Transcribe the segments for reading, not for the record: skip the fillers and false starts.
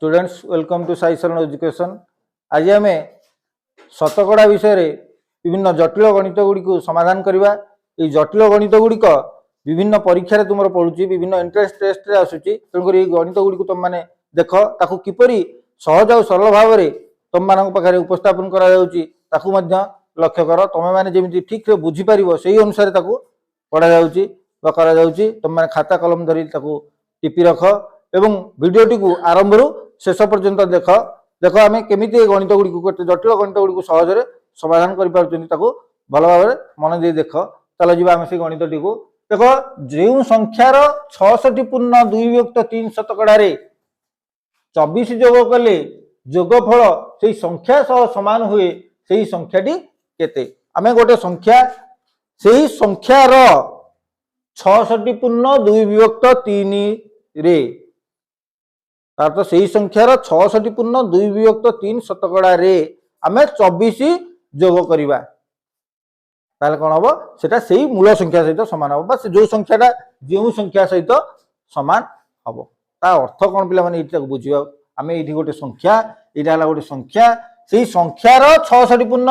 Students welcome to Sai शरण education. आज आम शतकड़ा विषय विभिन्न जटिल गणित गुड़ी को समाधान करवा। ये जटिल गणित गुड़िक विभिन्न परीक्षा तुम पड़ुची, विभिन्न इंटरेस्ट टेस्ट आसूची। तेणुक गणित गुड़ी तुम मैंने देख ताकू किपरि सहज और सरल भाव में तुम मान पाखे उपस्थापन करा लक्ष्य कर। तुम मैंने जमी ठीक से बुझीपर से अनुसार पढ़ा तुम मैंने खाता कलम धरी टिपी रख एवं भिडियोटी को आरंभ शेष पर्यंत देख देख आम केमी गणित गुड़ी को जटिल गणित गुड़ी को सहज समाधान कर भल भाव मन दे देख। चल जी आम से गणित टी को देख। जो संख्यार 66 पूर्ण 2 विभक्त 3 शतकड़ा 24 जोग कले जोगफल से संख्या सह समान हुए से संख्याटी केते। आम गोटे संख्या से संख्यार 66 पूर्ण 2 विभक्त 3 रे तो से संख्यार 66 पूर्ण 2 विभक्त 3 शतकड़ा आम 24 जोग करवा कौन हम से मूल संख्या सहित सामान हम जो संख्याटा जो संख्या सहित सामान हम ता अर्थ कौन पे बुझा। आम ये गोटे संख्या यहाँ गोटे संख्या से संख्यार 66 पूर्ण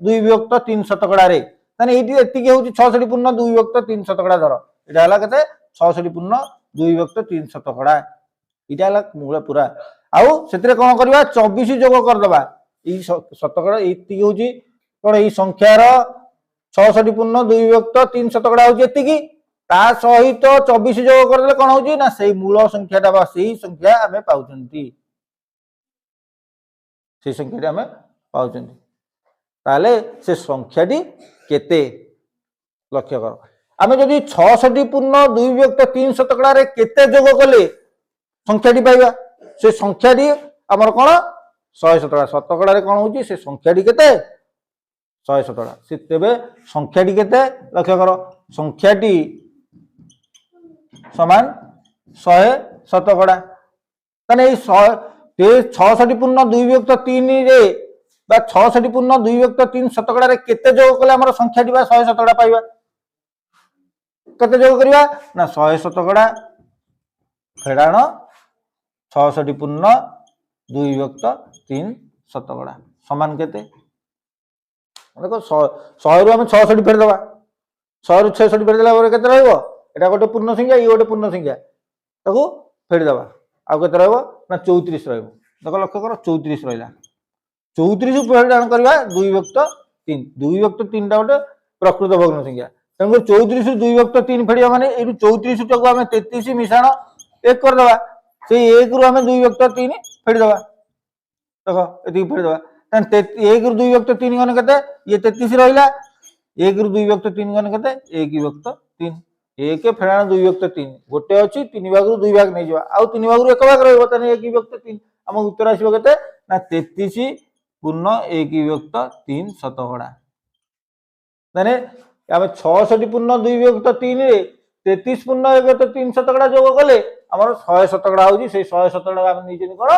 2 विभक्त 3 शतकड़ा ये हूँ 66 पूर्ण 2 विभक्त 3 शतकड़ा धर यहाँ के 66 पूर्ण 2 विभक्त 3 शतकड़ा यहाँ मूल पूरा आउ से कौन करवा 24 जोग करदे ये शतकड़ा ये हूँ कौन ये संख्यार 66 पूर्ण 2 विभक्त 3 शतकड़ा हूँ ता सहित 24 जोग करदे कौन हूँ ना से मूल संख्याटा से संख्या आम पाँच से संख्याटी आम पाँच ताले से संख्याटी केते लक्ष्य कर। आम जदि 66 पूर्ण 2 विभक्त 3 शतकड़ा केते जोग कले संख्याटी पाइबा से संख्याटी आमर कौन 100 शतकड़ा शतकड़ा कौन हूँ से संख्याटी केते 100 शतकड़ा से तेबे संख्याटी केते लक्ष्य कर। संख्याटी समान 100 शतकड़ा ताने 66 पूर्ण 2 विभक्त 3 रे 66 पूर्ण 2 विभक्त 3 शतकड़ा केते जोग कले आमर संख्याटी 100 शतकड़ा पाइबा केते जोग करवा ना 100 शतकड़ा फेड़ाण 66 पूर्ण 2 विभक्त 3 शतकड़ा समान केते देखो 100 रु आम 66 फेरदे 100 रु 66 फेरदेला केते रहइबो एटा गोटे पूर्ण संख्या ये गोटे पूर्ण संख्या ताको फेरदे आउ केते रहइबो ना 34 रहइबो देखो लक्ष्य कर 34 रहिला 34 फेरदान करवा 2 विभक्त 3 2 विभक्त 3 टा गोटे प्रकृत भग्न संख्या तेणु 34 रु 2 विभक्त 3 फेड़िया माने ए 34 टाको आम 33 मिशाण 1 करदे से 1 रु आम 2 विभक्त 3 फेड़दे देखो ये फेड़दे 1 रु 2 विभक्त 3 गण केते ये 33 रहिला 1 रु 2 विभक्त 3 गण केते 1 विभक्त 3 1 फेड़ाण 2 विभक्त 3 गोटे अच्छी 3 भाग रु 2 भाग नहीं जावा आउ 3 भाग रु 1 भाग रहइबो तने 1 विभक्त 3 आम उत्तर आसीबो केते ना 33 पूर्ण 1 विभक्त 3 शतकड़ा माने आम 66 पूर्ण 2 विभक्त 3 रे 33 पूर्ण 1 विभक्त 3 शतकड़ा जोग कले आमर 100 शतकड़ा होची से 100 शतकड़ा आम निजेनी कोन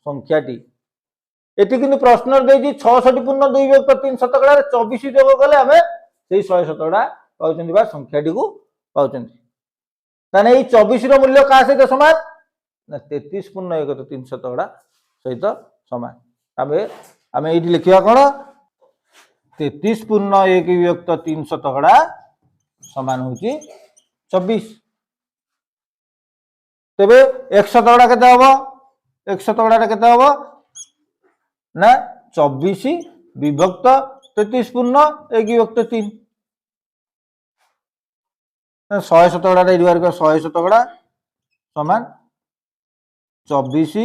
संख्याटी एटी किंतु प्रश्न देजी 66 पूर्ण 2 विभक्त 3 शतकड़ा 24 जोग कले आम से 100 शतकड़ा पाउचंदी बा संख्याटी को पाउचंदी ताने ई 24 रो मूल्य का सहित समान ना 33 पूर्ण 1 विभक्त 3 शतकड़ा सहित समान आम ये लिखा कौन 33 पूर्ण 1 विभक्त 3 शतकड़ा समान होची 24 तेबे 1 शतकड़ा केते हबो 1 शतकड़ा केते हबो ना 24 विभक्त 33 पूर्ण 1 विभक्त 3 100 शतकड़ा 100 शतकड़ा समान 24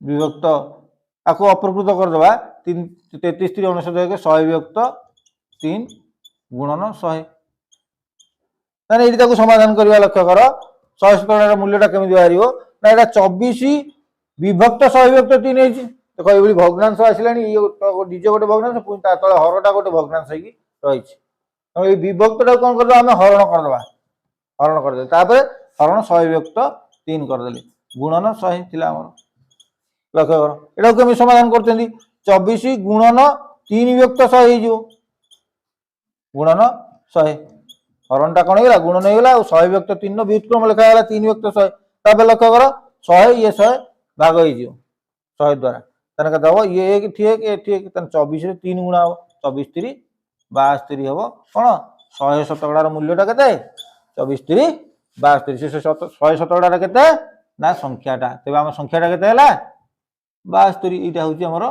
विभक्त आपको अप्रकृत करदे 33 3 99 100 विभक्त 3 गुणन 100 ताने एटी ताको समाधान करवा लक्ष्य कर 100 शतकड़ा मूल्यटा केमिति बाहरिबो ना एटा 24 विभक्त 100 विभक्त 3 हेछि देखो एबली भग्नांश आसिलानी ये डीजे गोटे भग्नांश पुनी ता तळे हरटा गोटे भग्नांश हेकी रहिछि तो ए विभक्तटा कोन करदो आमे हरण करदे तापर हरण 100 विभक्त 3 करदेले गुणन 100 थिला हमर लक्ष्य कर एटा केमि समाधान करछन्ती 24 गुणन 3 विभक्त 100 हेजिवो गुणन 100 हरणटा कौन होगा गुणन होगा 100 विभक्त 3 व्युत्क्रम लिखा है 3 विभक्त 100 तापर लक्ष्य कर 100 ये 100 भाग हो 100 द्वारा तेना केते हबो ये ठीक ये ठीक 24 रे 3 गुणा हो 24 3 72 हबो कोन 100 शतकड़ा मूल्यटा केते 24 3 72 से 100 शतकड़ा केते ना संख्याटा तेबे हम संख्याटा केते हला 72 एटा होची हमर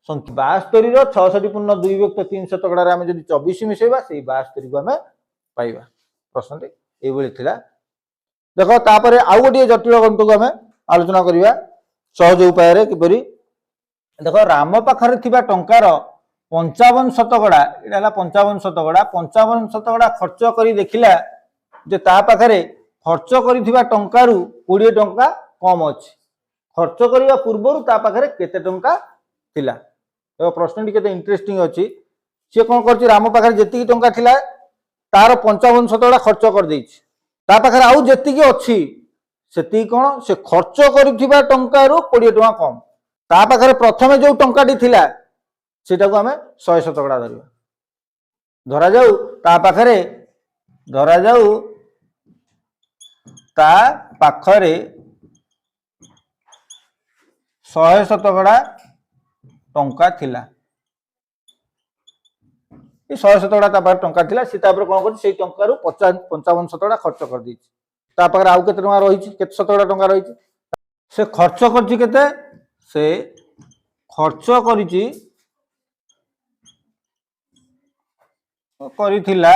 संख्या 72 रो 66 पूर्ण 2 व्यक्त 3 शतकड़ा रे हम जदी 24 मिसेबा सेही 72 को हम पाइबा प्रश्न ए बळी थिला देखो तापर आउ गोटे जटिल गणित को हम आलोचना करिया सहज उपाय रे किपरि देखो राम पाखरे थिबा टंकार 55 शतकड़ा एटा हला 55 शतकड़ा खर्च करी देखिला जे ता पाखरे खर्च करिथिबा टंकारु 20 टंका कम अछि खर्च करिया पूर्वरु ता पाखरे केते टंका थिला तो प्रश्न केते इंटरेस्टिंग अछि से कोन करछि राम पाखरे जेतिकी टंका थिला तार 55 शतकड़ा खर्च कर दैछि ता पाखरे आउ जेतिकी अछि सेति कोन से खर्च करिथिबा टंकारु 20 टंका कम ता पाखरे प्रथमे जो टंकाटी थिला सेटा को हमें 100 शतकड़ा धरिबा धरा जाऊ ता पाखरे धरा जाऊ ता पाखरे 100 शतकड़ा टंका थिला ए 100 शतकड़ा ता पाखरे टंका थिला से तापर कोन करछि सेई टंका रु 55 शतकड़ा खर्च कर दैछि ता पाखरे आउ केते टंका रहिछि केते शतकड़ा टंका रहिछि से खर्च करछि केते से खर्च करिछि करिथिला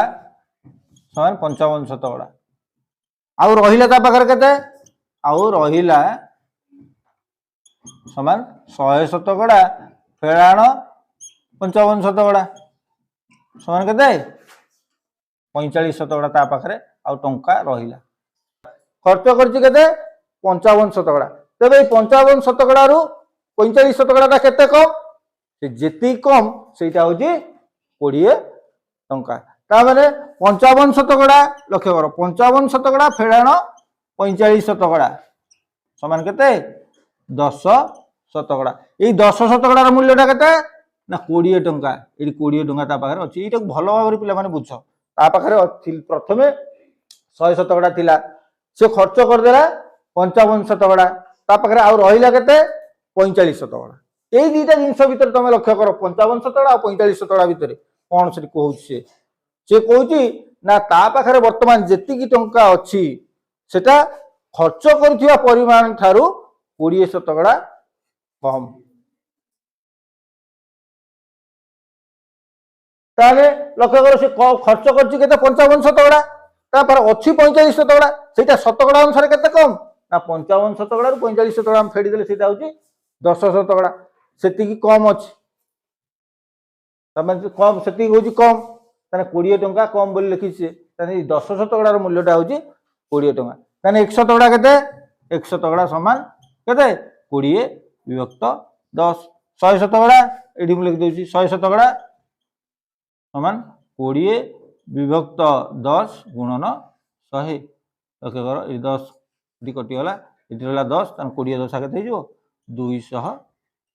समान 55 शतकड़ा आउ रहिला ता पाखरे केते आउ रहिला समान 100 शतकड़ा फेराण 55 शतकड़ा समान केते 45 शतकड़ा ता पाखरे आउ टंका रहिला खर्च करछि केते 55 शतकड़ा तबे 55 शतकड़ा रु 45 शतकड़ा ता केते कम से जेति कम सेटा होजी 20 टंका ता माने 55 शतकड़ा लक्ष्य कर 55 शतकड़ा फेराण 45 शतकड़ा समान केते 10 शतकड़ा ए 10 शतकड़ा मूल्यटा केते ना 20 टंका ए 20 टंका ता पाखरे अछि एटा भलो भाबरे पिला माने बुझ ता पाखरे प्रथमे 100 शतकड़ा थिला से खर्च कर देला 55 शतकड़ा ता पाखरे आ रहिला केते 45 शतकड़ा ए दुईटा जिंस भीतर तुम लक्ष्य कर 55 शतकड़ा और 45 शतकड़ा भीतर कौन से कहूँ से कहूँ ना ता पाखरे वर्तमान जेतिकी टंका अछि सेटा खर्च करुवा परिमाण ठारू 20 शतकड़ा कम ताले लक्ष्य कर से खर्च करछि केते 55 शतकड़ा तापर अछि 45 शतकड़ा सेटा शतकड़ा अनुसार केते कम ना 55 शतकड़ा रु 45 शतकड़ा हम फेडी देले सेटा होछि 10 शतकड़ा सेतिकी कम अछि तमे कम सेतिकी होछि कम ताने 20 टंका कम बोली लिखि से ताने 10 शतकड़ा रो मूल्यटा होछि 20 टंका ताने 1 शतकड़ा केते 1 शतकड़ा समान केते 20 विभक्त 10 100 शतकड़ा एडी मु लिखि देछि 100 शतकड़ा समान 20 विभक्त 10 गुणन 100 लक्ष्य कर ए 10 डी कटि गला एटी होला 10 तान 20 10 केते हिजो 200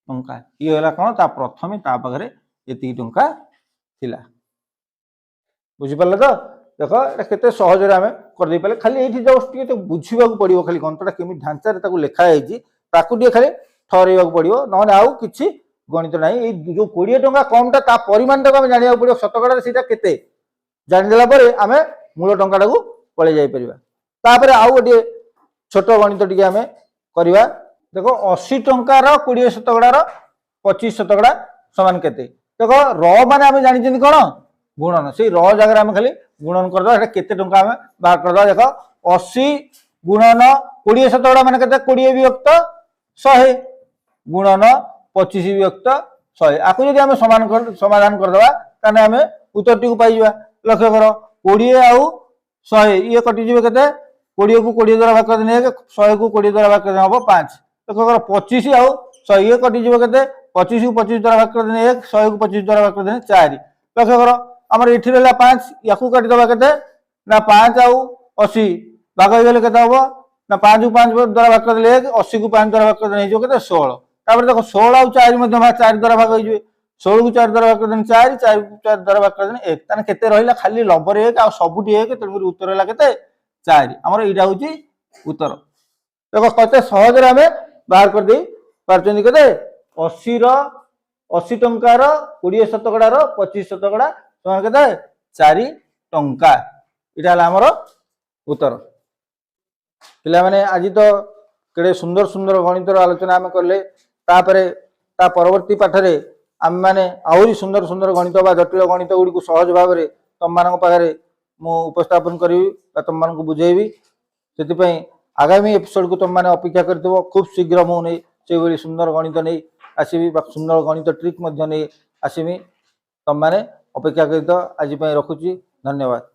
टंका ई होला कोन ता प्रथमे ता पाखरे एती टंका थिला बुझि परले तो देखो एटा केते सहज रे हमें कर दे पाले खाली एठी जस्ट के बुझिबा को पड़िबो खाली गणितटा केमि ढांचा रे ताको लेखा हेजी ताकू डी खाली ठहरेबा को पड़िबो न आउ किछि गणित नाही ए जो 20 टंका कमटा ता परिमाण ता हम जानिया पड़िबो शतकड़ा सेटा केते जानि देला परे हमें मूल टंकाटा को पळे जाई परिबा तापरे आउ गोटे छोट गणित टिके हमें करबा देखो 80 टंका रो 20 शतकड़ा रो 25 शतकड़ा समान केते देखो र माने हमें जानि जनि कोन गुणन से र जगह हमें खाली गुणन कर दो एटा केते टंका हमें बाहर कर दो देखो 80 गुणन 20 शतकड़ा माने केते 20 विभक्त 100 गुणन 25 विभक्त 100 आकु यदि हमें समाधान कर दवा ताने हमें उत्तर टी को पाई जवा लक्ष्य करो 20 आउ 100 ये कटि जिवे केते 20 को 20 द्वारा भाग कर देने 100 को 20 द्वारा भाग कर देने हबो 5 लक्ष्य करो 25 आउ 100 ये कटि जिवे केते 25 को 25 द्वारा भाग कर देने 1 100 को 25 द्वारा भाग कर देने 4 लक्ष्य करो हमर एठी रहला 5 याकू काटि दबा केते ना 5 आउ 80 भाग हो गेले केते हबो ना 5 को 5 द्वारा भाग कर देले 80 को 5 द्वारा भाग कर देने जो केते 16 तापर देखो 16 आउ 4 मध्ये 4 द्वारा भाग हो जिवे 16 को 4 द्वारा भाग कर देने 4 4 को 4 द्वारा भाग कर देने 1 ताने केते रहिला खाली लंबर 1 आ सबुटी 1 तेणु उत्तर रहला केते 4 हमर एटा होची उत्तर देख कते सहज आम बाहर कर दे पार्चंदी केते 80 टंकार 20 शतकड़ार 25 शतकड़ा समान केते 4 टंका। इटा हमर उत्तर। पिला माने आज तो केड़े सुंदर सुंदर गणितर आलोचना आम कले तापरे ता परवर्ती पाठरे आम माने आहुरी सुंदर सुंदर गणित बा जटिल गणित गुड़ी को सहज भाव में तुम मान पाखे मु उपस्थापन करी तुम मान को बुझेबी से आगामी एपिसोड को तुम मैंने अपेक्षा कर खूब शीघ्र मुझे सुंदर गणित नहीं आसबि सुंदर गणित ट्रिक नहीं आसमी तुम मैंने अपेक्षा कर आज रखुची। धन्यवाद।